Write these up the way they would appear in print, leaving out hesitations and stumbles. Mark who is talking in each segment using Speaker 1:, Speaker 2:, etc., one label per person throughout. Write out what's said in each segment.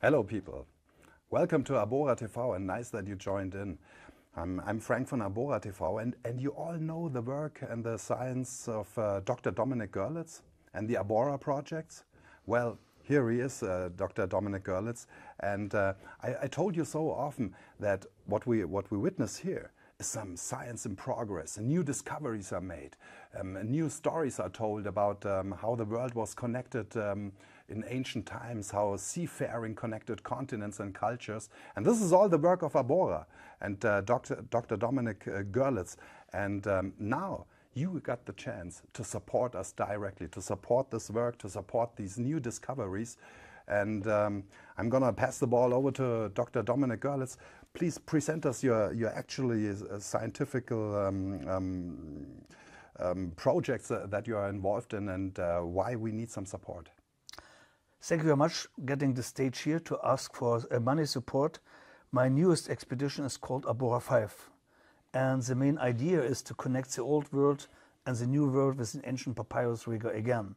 Speaker 1: Hello people, welcome to Arbora TV and nice that you joined in. I'm Frank von Arbora TV and you all know the work and the science of Dr. Dominik Görlitz and the Arbora projects. Well, here he is, Dr. Dominik Görlitz, and I told you so often that what we witness here is some science in progress, and new discoveries are made, new stories are told about how the world was connected in ancient times, how seafaring connected continents and cultures. And this is all the work of Arbora and Dr. Dominik Görlitz. And now you got the chance to support us directly, to support this work, to support these new discoveries. And I'm going to pass the ball over to Dr. Dominik Görlitz. Please present us your actually scientific projects that you are involved in and why we need some support.
Speaker 2: Thank you very much for getting the stage here to ask for money support. My newest expedition is called Arbora 5. And the main idea is to connect the old world and the new world with an ancient papyrus rigger again.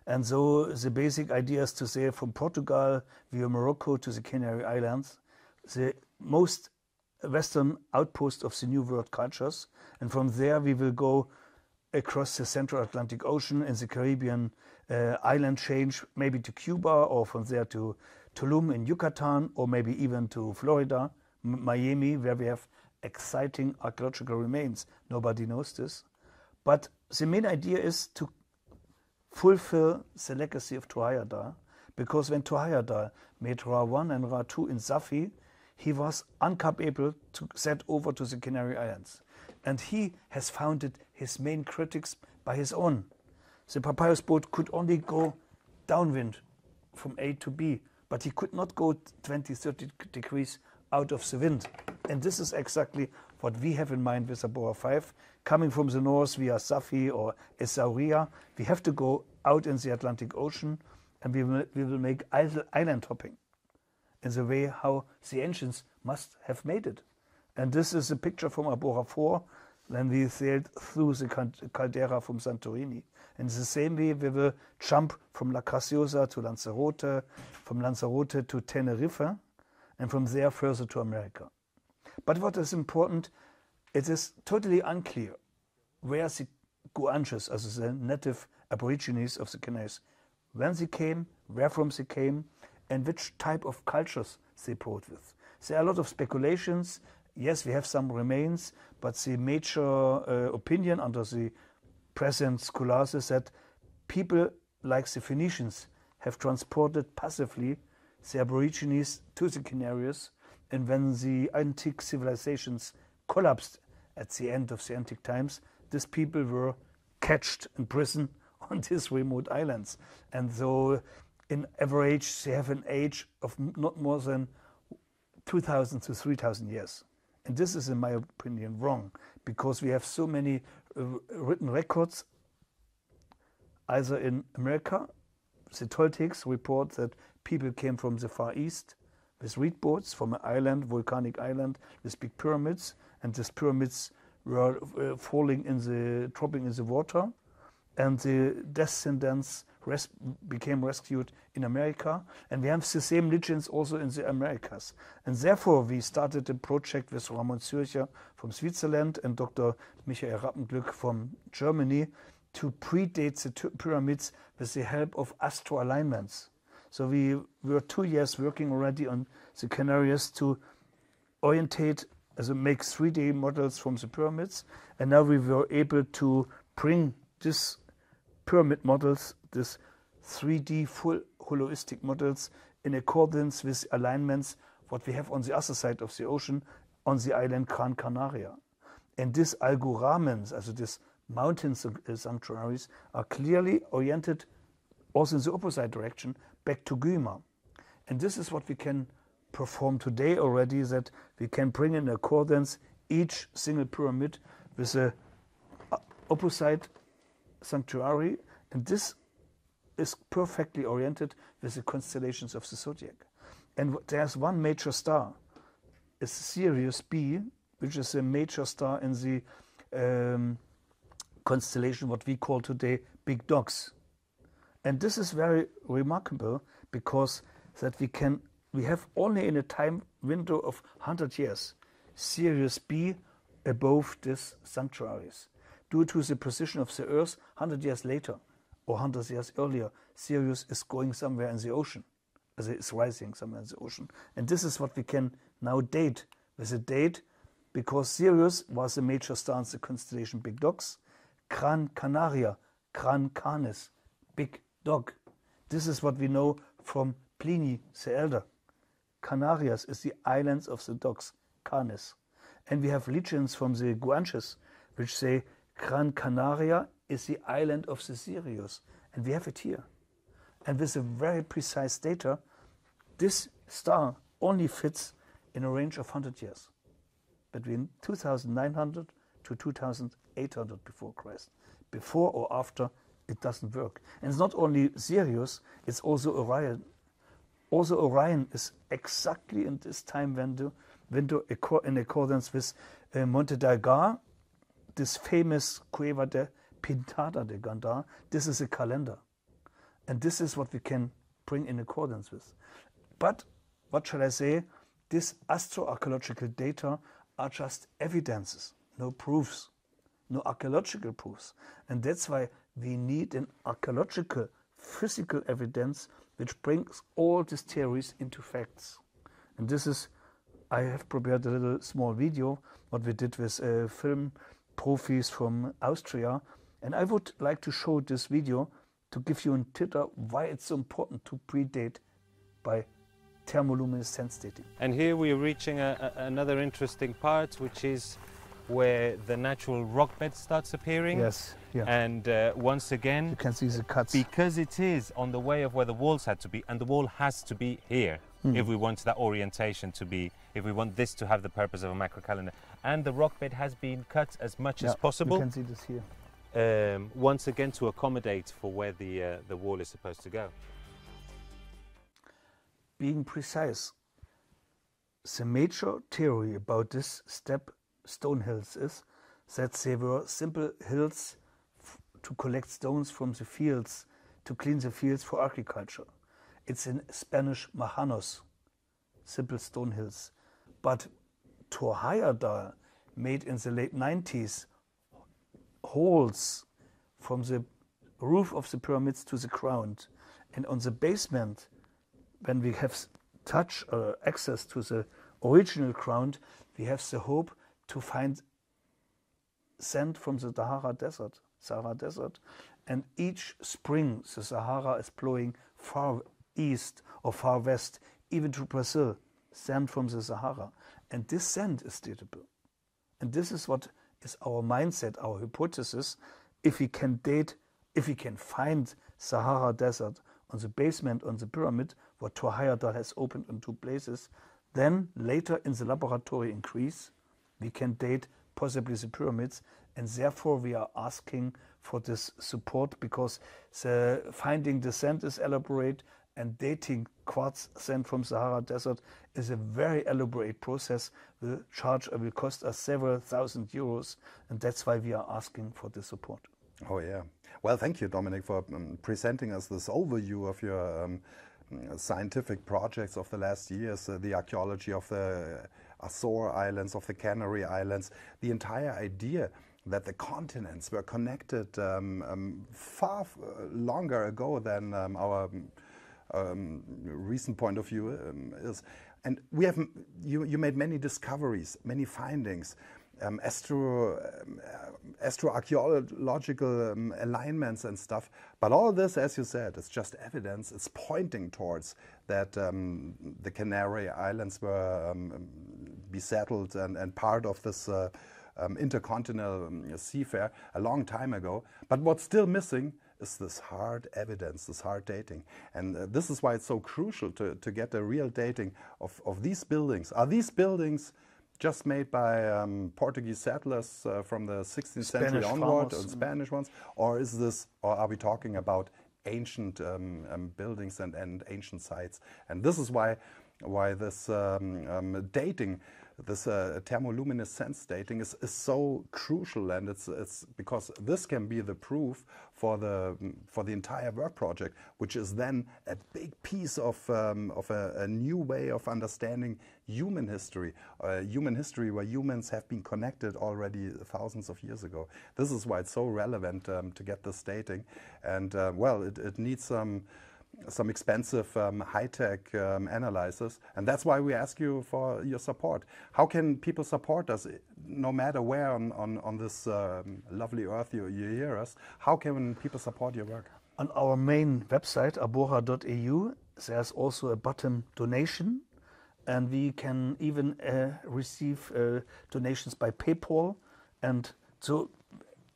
Speaker 2: And so the basic idea is to say from Portugal via Morocco to the Canary Islands, the most western outpost of the New World cultures. And from there we will go across the Central Atlantic Ocean in the Caribbean island chain, maybe to Cuba, or from there to Tulum in Yucatan, or maybe even to Florida, Miami, where we have exciting archaeological remains. Nobody knows this. But the main idea is to fulfill the legacy of Tuatha, because when Tuatha made Ra 1 and Ra 2 in Safi, he was incapable to set over to the Canary Islands. And he has founded his main critics by his own. The papyrus boat could only go downwind from A to B, but he could not go 20, 30 degrees out of the wind. And this is exactly what we have in mind with Arbora 5. Coming from the north via Safi or Essaouira, we have to go out in the Atlantic Ocean, and we will make island hopping in the way how the ancients must have made it. And this is a picture from Arbora 4, when we sailed through the caldera from Santorini. In the same way, we will jump from La Graciosa to Lanzarote, from Lanzarote to Tenerife, and from there further to America. But what is important, it is totally unclear where the Guanches, as the native aborigines of the Canaries, when they came, where from they came, and which type of cultures they brought with. There are a lot of speculations. Yes, we have some remains, but the major opinion under the present scholars is that people like the Phoenicians have transported passively the Aborigines to the Canaries, and when the antique civilizations collapsed at the end of the antique times, these people were caged in prison on these remote islands. And so in average they have an age of not more than 2,000 to 3,000 years. And this is, in my opinion, wrong, because we have so many written records, either in America. The Toltecs report that people came from the Far East with reed boats from an island, volcanic island, with big pyramids, and these pyramids were dropping in the water, and the descendants became rescued in America, and we have the same legends also in the Americas. And therefore we started a project with Ramon Zürcher from Switzerland and Dr. Michael Rappenglück from Germany to predate the pyramids with the help of astro alignments. So we were 2 years working already on the Canaries to orientate, make 3D models from the pyramids, and now we were able to bring this pyramid models, this 3D full holistic models, in accordance with alignments what we have on the other side of the ocean on the island Gran Canaria. And these algoramens, also these mountain sanctuaries, are clearly oriented also in the opposite direction, back to Guima. And this is what we can perform today already, that we can bring in accordance each single pyramid with the opposite sanctuary, and this is perfectly oriented with the constellations of the zodiac. And there's one major star, is Sirius B, which is a major star in the constellation, what we call today big dogs. And this is very remarkable because that we have only in a time window of 100 years Sirius B above these sanctuaries. Due to the position of the Earth, 100 years later or 100 years earlier, Sirius is going somewhere in the ocean. As it is rising somewhere in the ocean. And this is what we can now date with a date, because Sirius was a major star in the constellation Big Dogs. Gran Canaria, Gran Canis, big dog. This is what we know from Pliny the Elder. Canarias is the islands of the dogs, Canis. And we have legends from the Guanches which say Gran Canaria is the island of the Sirius. And we have it here. And with a very precise data, this star only fits in a range of 100 years, between 2900 to 2800 before Christ. Before or after, it doesn't work. And it's not only Sirius, it's also Orion. Also Orion is exactly in this time window in accordance with Monte d'Algar, this famous Cueva de Pintada de Gandar. This is a calendar. And this is what we can bring in accordance with. But, what shall I say, these astroarchaeological data are just evidences, no proofs, no archaeological proofs. And that's why we need an archaeological, physical evidence which brings all these theories into facts. And this is, I have prepared a little small video, what we did with film profis from Austria. And I would like to show this video to give you a titter why it's so important to predate by thermoluminescence dating.
Speaker 3: And here we are reaching another interesting part, which is where the natural rock bed starts appearing.
Speaker 2: Yes, yeah.
Speaker 3: And once again,
Speaker 2: you can see the cuts.
Speaker 3: Because it is on the way of where the walls had to be, and the wall has to be here if we want that orientation to be, if we want this to have the purpose of a macro calendar. And the rock bed has been cut as much as possible.
Speaker 2: You can see this here.
Speaker 3: Once again to accommodate for where the wall is supposed to go.
Speaker 2: Being precise, the major theory about this stone hills is that they were simple hills to collect stones from the fields, to clean the fields for agriculture. It's in Spanish majanos, simple stone hills. But Thor Heyerdahl made in the late 90s holes from the roof of the pyramids to the ground. And on the basement, when we have access to the original ground, we have the hope to find sand from the Sahara Desert. And each spring, the Sahara is blowing far east or far west, even to Brazil, sand from the Sahara. And this sand is datable. And this is what is our mindset, our hypothesis. If we can find Sahara Desert on the basement, on the pyramid, what Thor Heyerdahl has opened in 2 places, then later in the laboratory in Greece, we can date possibly the pyramids, and therefore we are asking for this support, because finding the sand is elaborate, and dating quartz sand from Sahara Desert is a very elaborate process, will cost us several thousand euros, and that's why we are asking for the support.
Speaker 1: Oh yeah. Well, thank you, Dominic, for presenting us this overview of your scientific projects of the last years, the archaeology of the Azore Islands, of the Canary Islands, the entire idea that the continents were connected far longer ago than our recent point of view is. And we have, you made many discoveries, many findings, astroarchaeological alignments and stuff. But all this, as you said, is just evidence. It's pointing towards that the Canary Islands were besettled and part of this intercontinental seafare a long time ago. But what's still missing is this hard evidence, this hard dating. And this is why it's so crucial to get a real dating of these buildings. Are these buildings just made by Portuguese settlers from the 16th century onward, or Spanish ones, or are we talking about ancient buildings and ancient sites? And this is why this dating this thermoluminescence dating is so crucial, and it's because this can be the proof for the entire work project, which is then a big piece of a new way of understanding human history where humans have been connected already thousands of years ago. This is why it's so relevant to get this dating, and well, it needs some expensive high-tech analysis, and that's why we ask you for your support. How can people support us, no matter where on this lovely earth you hear us? How can people support your work?
Speaker 2: On our main website, arbora.eu, there's also a button donation, and we can even receive donations by PayPal, and so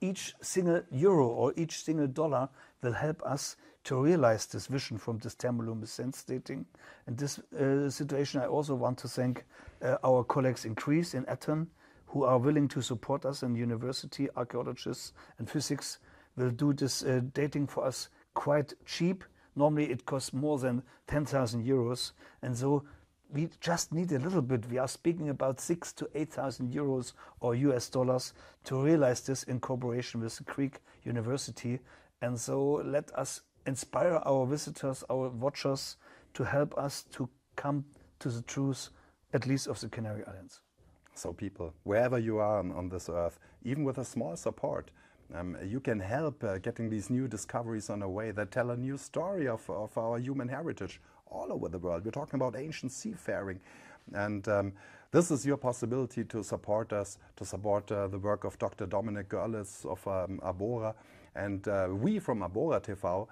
Speaker 2: each single euro or each single dollar will help us to realize this vision from this thermoluminescence dating. In this situation, I also want to thank our colleagues in Greece, in Athens, who are willing to support us in university. Archaeologists and physics will do this dating for us quite cheap. Normally it costs more than 10,000 euros, and so we just need a little bit. We are speaking about 6,000 to 8,000 euros or US dollars to realize this in cooperation with the Greek university. And so let us inspire our visitors, our watchers, to help us to come to the truth, at least of the Canary Islands.
Speaker 1: So people, wherever you are on this earth, even with a small support, you can help getting these new discoveries on the way that tell a new story of our human heritage all over the world. We're talking about ancient seafaring, and this is your possibility to support us, to support the work of Dr. Dominik Görlitz of Arbora, and we from Arbora TV,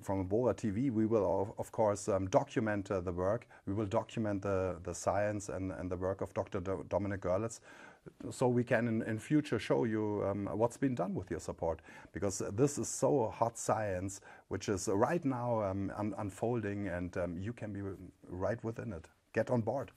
Speaker 1: from Arbora TV, we will of course document the work. We will document the science and the work of Dr. Dominik Görlitz, so we can in future show you what's been done with your support, because this is so hot science which is right now unfolding, and you can be right within it. Get on board.